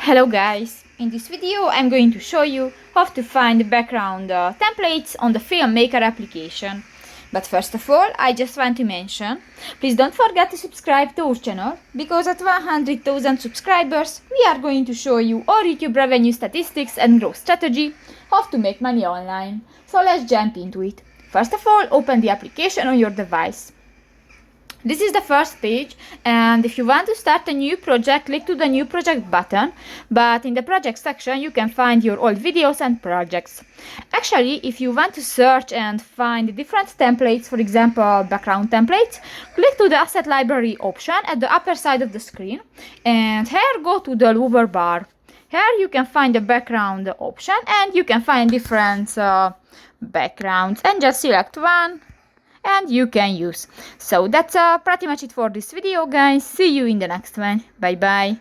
Hello guys, in this video I'm going to show you how to find the background templates on the Filmmaker application. But first of all, I just want to mention, please don't forget to subscribe to our channel, because at 100,000 subscribers we are going to show you our YouTube revenue statistics and growth strategy, how to make money online. So let's jump into it. First of all, open the application on your device. This is the first page, and if you want to start a new project, click to the new project button, but in the project section you can find your old videos and projects. Actually, if you want to search and find different templates, for example background templates, click to the asset library option at the upper side of the screen, and here go to the lower bar. Here you can find the background option and you can find different backgrounds, and just select one and you can use. So that's pretty much it for this video, guys. See you in the next one. Bye bye.